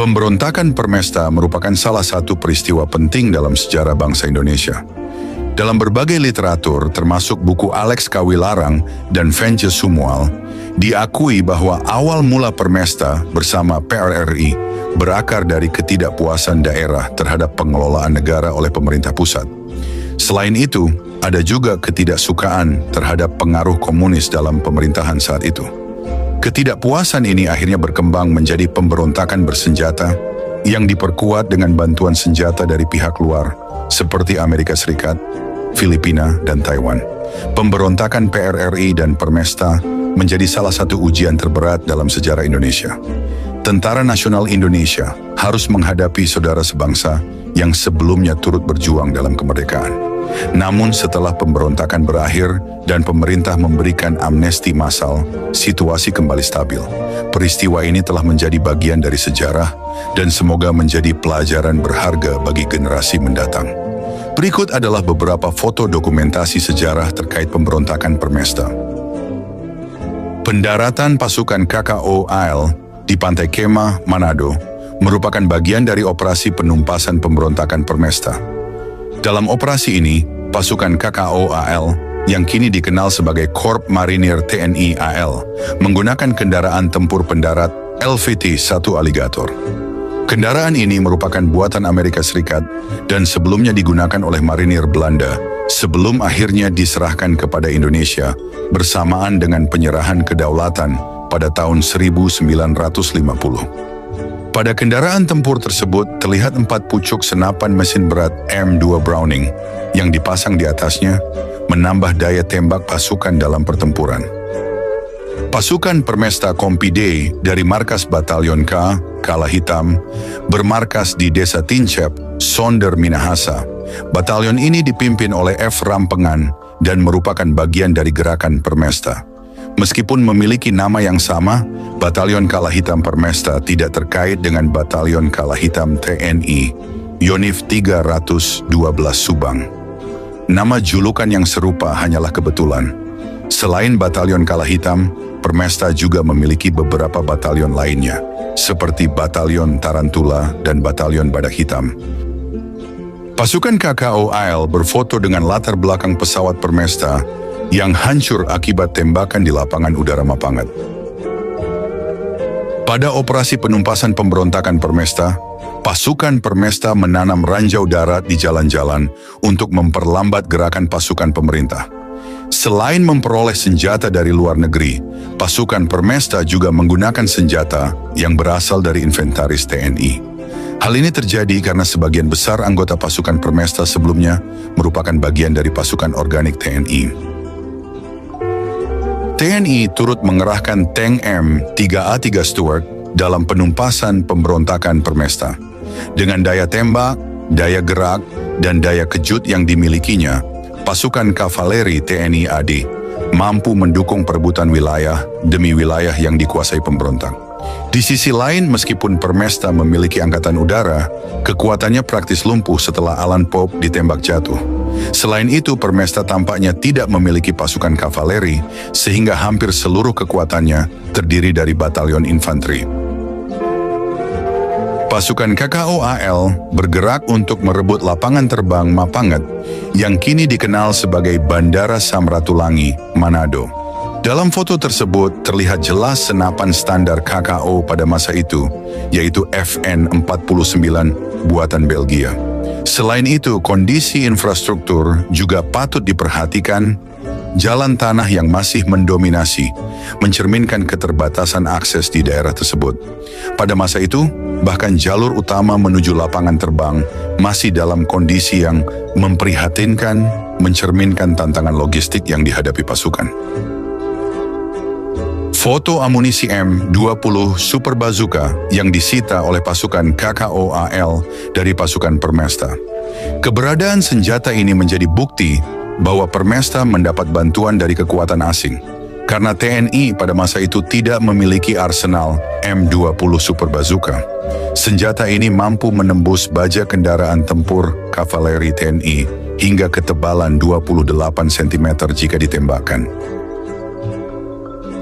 Pemberontakan Permesta merupakan salah satu peristiwa penting dalam sejarah bangsa Indonesia. Dalam berbagai literatur, termasuk buku Alex Kawilarang dan Vence Sumual, diakui bahwa awal mula Permesta bersama PRRI berakar dari ketidakpuasan daerah terhadap pengelolaan negara oleh pemerintah pusat. Selain itu, ada juga ketidaksukaan terhadap pengaruh komunis dalam pemerintahan saat itu. Ketidakpuasan ini akhirnya berkembang menjadi pemberontakan bersenjata yang diperkuat dengan bantuan senjata dari pihak luar seperti Amerika Serikat, Filipina, dan Taiwan. Pemberontakan PRRI dan Permesta menjadi salah satu ujian terberat dalam sejarah Indonesia. Tentara Nasional Indonesia harus menghadapi saudara sebangsa yang sebelumnya turut berjuang dalam kemerdekaan. Namun setelah pemberontakan berakhir dan pemerintah memberikan amnesti massal, situasi kembali stabil. Peristiwa ini telah menjadi bagian dari sejarah dan semoga menjadi pelajaran berharga bagi generasi mendatang. Berikut adalah beberapa foto dokumentasi sejarah terkait pemberontakan Permesta. Pendaratan pasukan KKO-AL di Pantai Kemah, Manado, merupakan bagian dari operasi penumpasan pemberontakan Permesta. Dalam operasi ini, pasukan KKO-AL yang kini dikenal sebagai Korps Marinir TNI AL menggunakan kendaraan tempur pendarat LVT-1 Alligator. Kendaraan ini merupakan buatan Amerika Serikat dan sebelumnya digunakan oleh marinir Belanda sebelum akhirnya diserahkan kepada Indonesia bersamaan dengan penyerahan kedaulatan pada tahun 1950. Pada kendaraan tempur tersebut terlihat 4 pucuk senapan mesin berat M2 Browning yang dipasang di atasnya menambah daya tembak pasukan dalam pertempuran. Pasukan Permesta Kompi D dari markas Batalion K, Kala Hitam, bermarkas di Desa Tincep, Sonder, Minahasa. Batalion ini dipimpin oleh F. Rampengan dan merupakan bagian dari gerakan Permesta. Meskipun memiliki nama yang sama, Batalion Kala Hitam Permesta tidak terkait dengan Batalion Kala Hitam TNI, Yonif 312 Subang. Nama julukan yang serupa hanyalah kebetulan. Selain Batalion Kala Hitam, Permesta juga memiliki beberapa batalion lainnya, seperti Batalion Tarantula dan Batalion Badak Hitam. Pasukan KKO-AL berfoto dengan latar belakang pesawat Permesta yang hancur akibat tembakan di lapangan udara Mapangat. Pada operasi penumpasan pemberontakan Permesta, pasukan Permesta menanam ranjau darat di jalan-jalan untuk memperlambat gerakan pasukan pemerintah. Selain memperoleh senjata dari luar negeri, pasukan Permesta juga menggunakan senjata yang berasal dari inventaris TNI. Hal ini terjadi karena sebagian besar anggota pasukan Permesta sebelumnya merupakan bagian dari pasukan organik TNI. TNI turut mengerahkan tank M3A3 Stuart dalam penumpasan pemberontakan Permesta. Dengan daya tembak, daya gerak, dan daya kejut yang dimilikinya, pasukan kavaleri TNI AD mampu mendukung perebutan wilayah demi wilayah yang dikuasai pemberontak. Di sisi lain, meskipun Permesta memiliki angkatan udara, kekuatannya praktis lumpuh setelah Alan Pope ditembak jatuh. Selain itu, Permesta tampaknya tidak memiliki pasukan kavaleri, sehingga hampir seluruh kekuatannya terdiri dari batalion infanteri. Pasukan KKO-AL bergerak untuk merebut lapangan terbang Mapangat yang kini dikenal sebagai Bandara Samratulangi, Manado. Dalam foto tersebut terlihat jelas senapan standar KKO pada masa itu, yaitu FN-49 buatan Belgia. Selain itu, kondisi infrastruktur juga patut diperhatikan. Jalan tanah yang masih mendominasi mencerminkan keterbatasan akses di daerah tersebut. Pada masa itu, bahkan jalur utama menuju lapangan terbang masih dalam kondisi yang memprihatinkan, mencerminkan tantangan logistik yang dihadapi pasukan. Foto amunisi M20 Super Bazooka yang disita oleh pasukan KKO-AL dari pasukan Permesta. Keberadaan senjata ini menjadi bukti bahwa Permesta mendapat bantuan dari kekuatan asing, karena TNI pada masa itu tidak memiliki arsenal M20 Super Bazooka. Senjata ini mampu menembus baja kendaraan tempur kavaleri TNI hingga ketebalan 28 cm jika ditembakkan.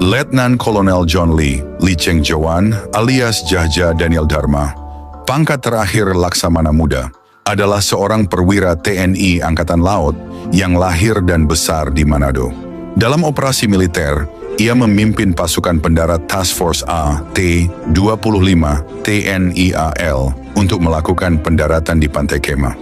Letnan Kolonel John Lee Cheng Jawan alias Jahja Daniel Dharma, Pangkat terakhir Laksamana Muda adalah seorang perwira TNI Angkatan Laut yang lahir dan besar di Manado. Dalam operasi militer, ia memimpin pasukan pendarat Task Force A T-25 TNI AL untuk melakukan pendaratan di Pantai Kema.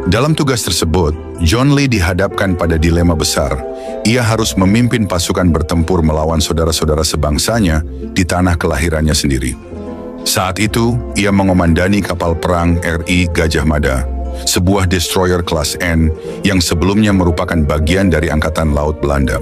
Dalam tugas tersebut, John Lee dihadapkan pada dilema besar. Ia harus memimpin pasukan bertempur melawan saudara-saudara sebangsanya di tanah kelahirannya sendiri. Saat itu, ia mengomandani kapal perang RI Gajah Mada, sebuah destroyer kelas N yang sebelumnya merupakan bagian dari Angkatan Laut Belanda.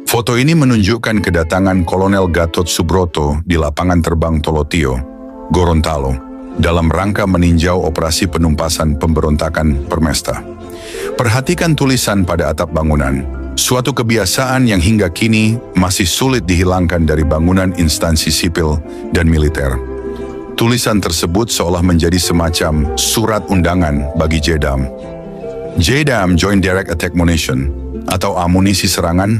Foto ini menunjukkan kedatangan Kolonel Gatot Subroto di lapangan terbang Tolotio, Gorontalo, dalam rangka meninjau operasi penumpasan pemberontakan Permesta. Perhatikan tulisan pada atap bangunan. Suatu kebiasaan yang hingga kini masih sulit dihilangkan dari bangunan instansi sipil dan militer. Tulisan tersebut seolah menjadi semacam surat undangan bagi JDAM. JDAM, Joint Direct Attack Munition, atau amunisi serangan,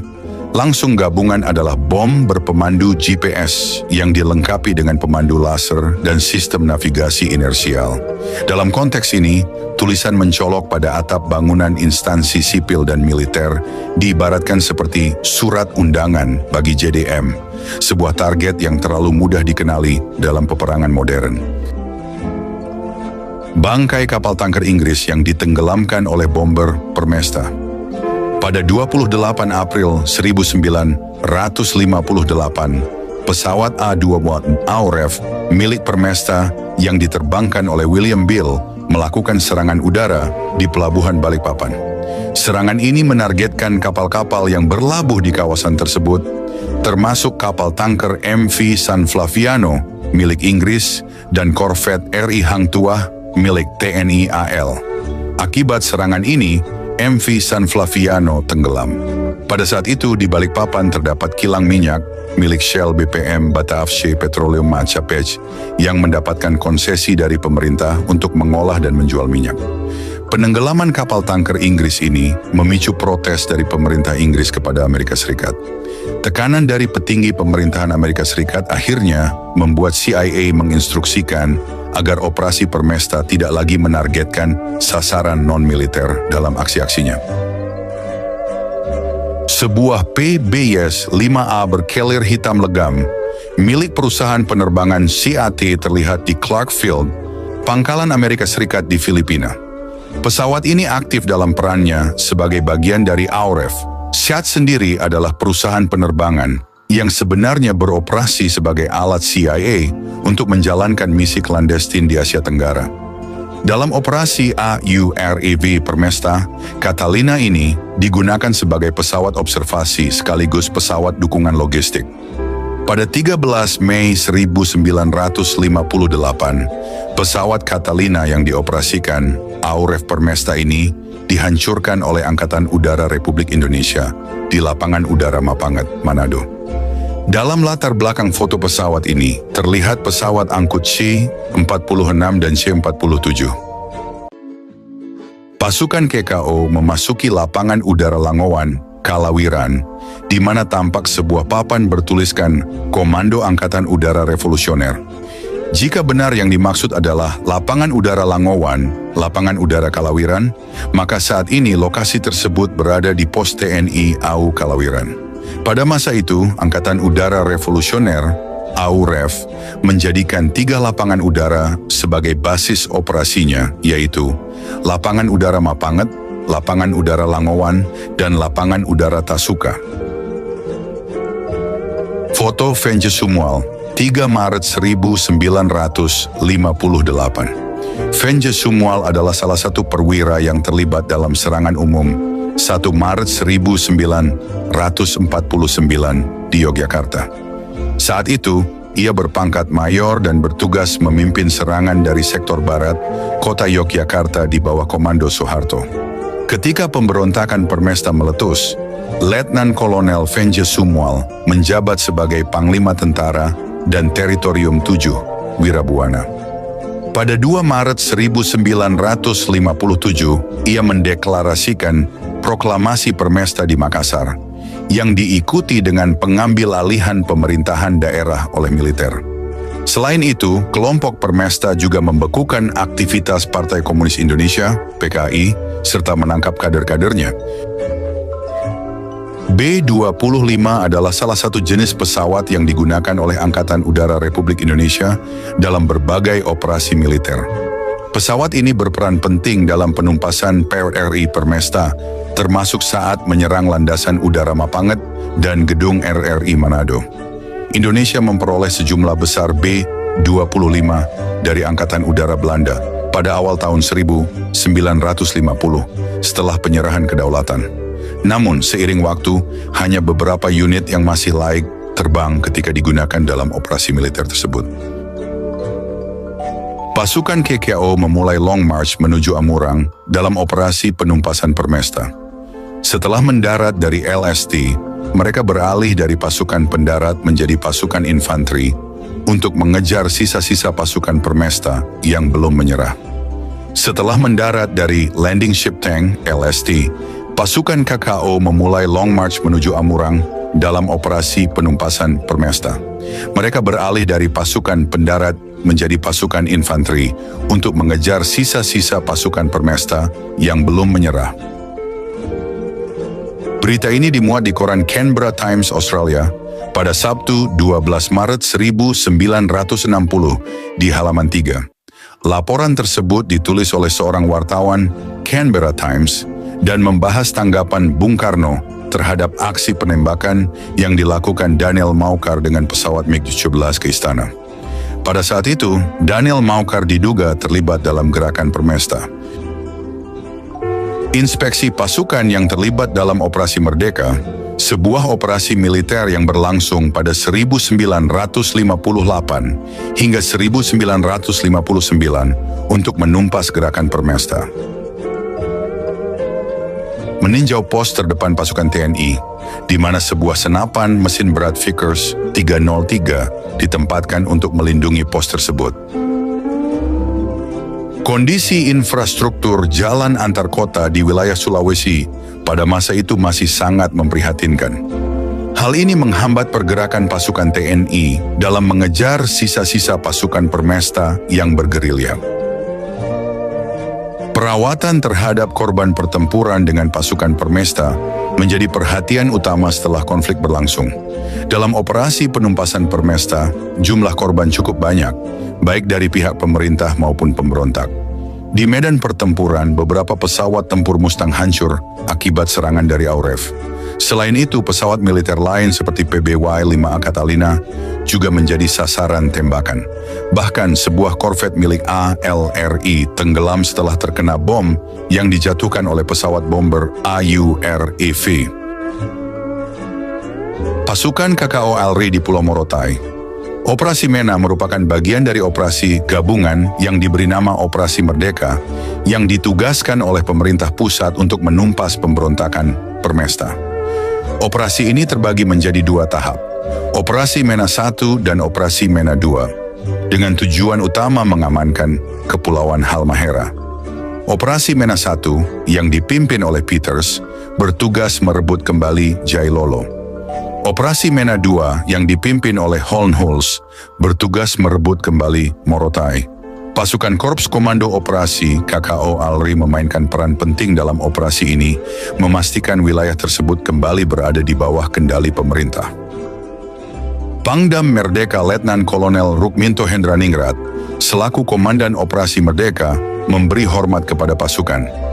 langsung gabungan adalah bom berpemandu GPS yang dilengkapi dengan pemandu laser dan sistem navigasi inersial. Dalam konteks ini, tulisan mencolok pada atap bangunan instansi sipil dan militer diibaratkan seperti surat undangan bagi JDM, sebuah target yang terlalu mudah dikenali dalam peperangan modern. Bangkai kapal tanker Inggris yang ditenggelamkan oleh bomber Permesta. Pada 28 April 1958, pesawat A-2 Auref milik Permesta yang diterbangkan oleh William Beale melakukan serangan udara di pelabuhan Balikpapan. Serangan ini menargetkan kapal-kapal yang berlabuh di kawasan tersebut, termasuk kapal tanker MV San Flaviano milik Inggris dan korvet RI Hang Tuah milik TNI AL. Akibat serangan ini, MV San Flaviano tenggelam. Pada saat itu di Balikpapan terdapat kilang minyak milik Shell BPM Bataafshe Petroleum Macapec yang mendapatkan konsesi dari pemerintah untuk mengolah dan menjual minyak. Penenggelaman kapal tanker Inggris ini memicu protes dari pemerintah Inggris kepada Amerika Serikat. Tekanan dari petinggi pemerintahan Amerika Serikat akhirnya membuat CIA menginstruksikan agar operasi Permesta tidak lagi menargetkan sasaran non-militer dalam aksi-aksinya. Sebuah PBS-5A berkelir hitam legam milik perusahaan penerbangan CAT terlihat di Clark Field, pangkalan Amerika Serikat di Filipina. Pesawat ini aktif dalam perannya sebagai bagian dari Auref. CAT sendiri adalah perusahaan penerbangan yang sebenarnya beroperasi sebagai alat CIA untuk menjalankan misi klandestin di Asia Tenggara. Dalam operasi AUREV Permesta, Catalina ini digunakan sebagai pesawat observasi sekaligus pesawat dukungan logistik. Pada 13 Mei 1958, pesawat Catalina yang dioperasikan Auref Permesta ini dihancurkan oleh Angkatan Udara Republik Indonesia di Lapangan Udara Mapangat, Manado. Dalam latar belakang foto pesawat ini, terlihat pesawat angkut C-46 dan C-47. Pasukan KKO memasuki lapangan udara Langowan, Kalawiran, di mana tampak sebuah papan bertuliskan Komando Angkatan Udara Revolusioner. Jika benar yang dimaksud adalah lapangan udara Langowan, lapangan udara Kalawiran, maka saat ini lokasi tersebut berada di pos TNI AU Kalawiran. Pada masa itu, Angkatan Udara Revolusioner, AUREF, menjadikan 3 lapangan udara sebagai basis operasinya, yaitu Lapangan Udara Mapangat, Lapangan Udara Langowan, dan Lapangan Udara Tasuka. Foto Fenje Sumual, 3 Maret 1958. Fenje Sumual adalah salah satu perwira yang terlibat dalam serangan umum 1 Maret 1949 di Yogyakarta. Saat itu, ia berpangkat mayor dan bertugas memimpin serangan dari sektor barat, kota Yogyakarta di bawah komando Soeharto. Ketika pemberontakan Permesta meletus, Letnan Kolonel Fenje Sumual menjabat sebagai Panglima Tentara dan Teritorium 7, Wirabuana. Pada 2 Maret 1957, ia mendeklarasikan proklamasi Permesta di Makassar, yang diikuti dengan pengambil alihan pemerintahan daerah oleh militer. Selain itu, kelompok Permesta juga membekukan aktivitas Partai Komunis Indonesia, PKI, serta menangkap kader-kadernya. B-25 adalah salah satu jenis pesawat yang digunakan oleh Angkatan Udara Republik Indonesia dalam berbagai operasi militer. Pesawat ini berperan penting dalam penumpasan PRRI Permesta, termasuk saat menyerang landasan udara Mapanget dan gedung RRI Manado. Indonesia memperoleh sejumlah besar B-25 dari Angkatan Udara Belanda pada awal tahun 1950 setelah penyerahan kedaulatan. Namun, seiring waktu, hanya beberapa unit yang masih layak terbang ketika digunakan dalam operasi militer tersebut. Pasukan KKO memulai long march menuju Amurang dalam operasi penumpasan Permesta. Setelah mendarat dari LST, mereka beralih dari pasukan pendarat menjadi pasukan infanteri untuk mengejar sisa-sisa pasukan Permesta yang belum menyerah. Setelah mendarat dari Landing Ship Tank (LST), pasukan KKO memulai long march menuju Amurang dalam operasi penumpasan Permesta. Mereka beralih dari pasukan pendarat menjadi pasukan infanteri untuk mengejar sisa-sisa pasukan Permesta yang belum menyerah. Berita ini dimuat di koran Canberra Times Australia pada Sabtu 12 Maret 1960 di halaman 3. Laporan tersebut ditulis oleh seorang wartawan Canberra Times dan membahas tanggapan Bung Karno terhadap aksi penembakan yang dilakukan Daniel Maucar dengan pesawat MiG-17 ke istana. Pada saat itu, Daniel Maucar diduga terlibat dalam gerakan Permesta. Inspeksi pasukan yang terlibat dalam Operasi Merdeka, sebuah operasi militer yang berlangsung pada 1958 hingga 1959 untuk menumpas gerakan Permesta. Meninjau pos terdepan pasukan TNI, di mana sebuah senapan mesin berat Vickers 303 ditempatkan untuk melindungi pos tersebut. Kondisi infrastruktur jalan antar kota di wilayah Sulawesi pada masa itu masih sangat memprihatinkan. Hal ini menghambat pergerakan pasukan TNI dalam mengejar sisa-sisa pasukan Permesta yang bergerilya. Perawatan terhadap korban pertempuran dengan pasukan Permesta menjadi perhatian utama setelah konflik berlangsung. Dalam operasi penumpasan Permesta, jumlah korban cukup banyak, baik dari pihak pemerintah maupun pemberontak. Di medan pertempuran, beberapa pesawat tempur Mustang hancur akibat serangan dari AUREF. Selain itu, pesawat militer lain seperti PBY-5A Catalina juga menjadi sasaran tembakan. Bahkan sebuah korvet milik ALRI tenggelam setelah terkena bom yang dijatuhkan oleh pesawat bomber AUREV. Pasukan KKO ALRI di Pulau Morotai. Operasi MENA merupakan bagian dari operasi gabungan yang diberi nama Operasi Merdeka yang ditugaskan oleh pemerintah pusat untuk menumpas pemberontakan Permesta. Operasi ini terbagi menjadi dua tahap, Operasi MENA 1 dan Operasi MENA 2, dengan tujuan utama mengamankan Kepulauan Halmahera. Operasi MENA 1 yang dipimpin oleh Peters bertugas merebut kembali Jailolo. Operasi MENA 2 yang dipimpin oleh Holnhuls bertugas merebut kembali Morotai. Pasukan Korps Komando Operasi KKO ALRI memainkan peran penting dalam operasi ini, memastikan wilayah tersebut kembali berada di bawah kendali pemerintah. Pangdam Merdeka Letnan Kolonel Rukminto Hendraningrat, selaku Komandan Operasi Merdeka, memberi hormat kepada pasukan.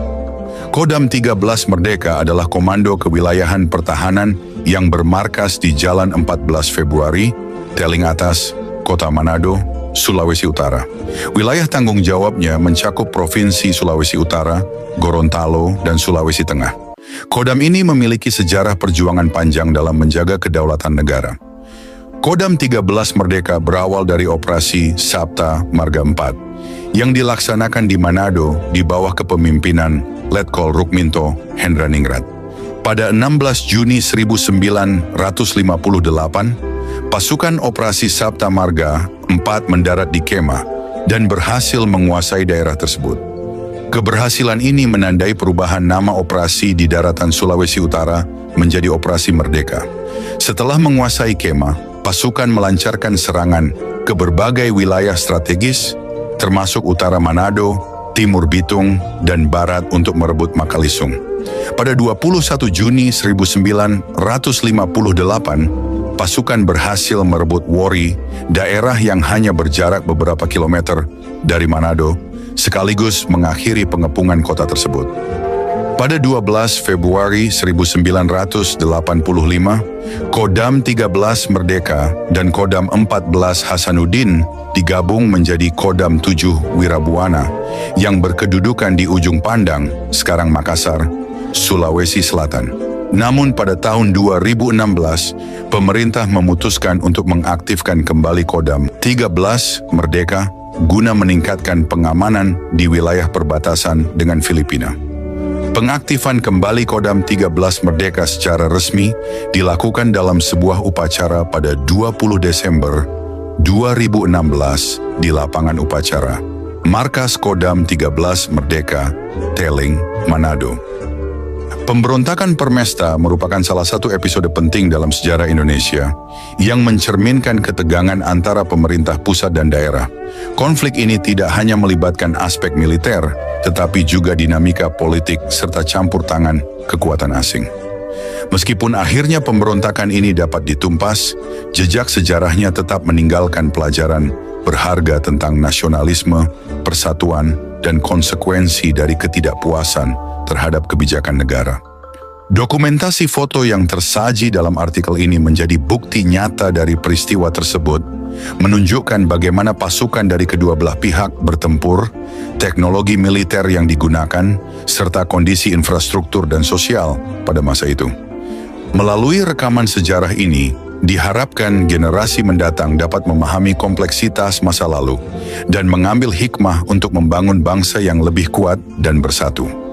Kodam 13 Merdeka adalah komando kewilayahan pertahanan yang bermarkas di Jalan 14 Februari, Teling Atas, Kota Manado, Sulawesi Utara. Wilayah tanggung jawabnya mencakup Provinsi Sulawesi Utara, Gorontalo, dan Sulawesi Tengah. Kodam ini memiliki sejarah perjuangan panjang dalam menjaga kedaulatan negara. Kodam 13 Merdeka berawal dari Operasi Sabta Marga 4 yang dilaksanakan di Manado di bawah kepemimpinan Letkol Rukminto Hendraningrat. Pada 16 Juni 1958, pasukan Operasi Sabta Marga 4 mendarat di Kema dan berhasil menguasai daerah tersebut. Keberhasilan ini menandai perubahan nama operasi di daratan Sulawesi Utara menjadi Operasi Merdeka. Setelah menguasai Kema, pasukan melancarkan serangan ke berbagai wilayah strategis, termasuk utara Manado, timur Bitung, dan barat untuk merebut Makalisung. Pada 21 Juni 1958, pasukan berhasil merebut Wori, daerah yang hanya berjarak beberapa kilometer dari Manado, sekaligus mengakhiri pengepungan kota tersebut. Pada 12 Februari 1985, Kodam 13 Merdeka dan Kodam 14 Hasanuddin digabung menjadi Kodam 7 Wirabuana yang berkedudukan di Ujung Pandang, sekarang Makassar, Sulawesi Selatan. Namun pada tahun 2016, pemerintah memutuskan untuk mengaktifkan kembali Kodam 13 Merdeka guna meningkatkan pengamanan di wilayah perbatasan dengan Filipina. Pengaktifan kembali Kodam 13 Merdeka secara resmi dilakukan dalam sebuah upacara pada 20 Desember 2016 di lapangan upacara Markas Kodam 13 Merdeka, Teling, Manado. Pemberontakan Permesta merupakan salah satu episode penting dalam sejarah Indonesia yang mencerminkan ketegangan antara pemerintah pusat dan daerah. Konflik ini tidak hanya melibatkan aspek militer, tetapi juga dinamika politik serta campur tangan kekuatan asing. Meskipun akhirnya pemberontakan ini dapat ditumpas, jejak sejarahnya tetap meninggalkan pelajaran berharga tentang nasionalisme, persatuan, dan konsekuensi dari ketidakpuasan terhadap kebijakan negara. Dokumentasi foto yang tersaji dalam artikel ini menjadi bukti nyata dari peristiwa tersebut, menunjukkan bagaimana pasukan dari kedua belah pihak bertempur, teknologi militer yang digunakan, serta kondisi infrastruktur dan sosial pada masa itu. Melalui rekaman sejarah ini, diharapkan generasi mendatang dapat memahami kompleksitas masa lalu dan mengambil hikmah untuk membangun bangsa yang lebih kuat dan bersatu.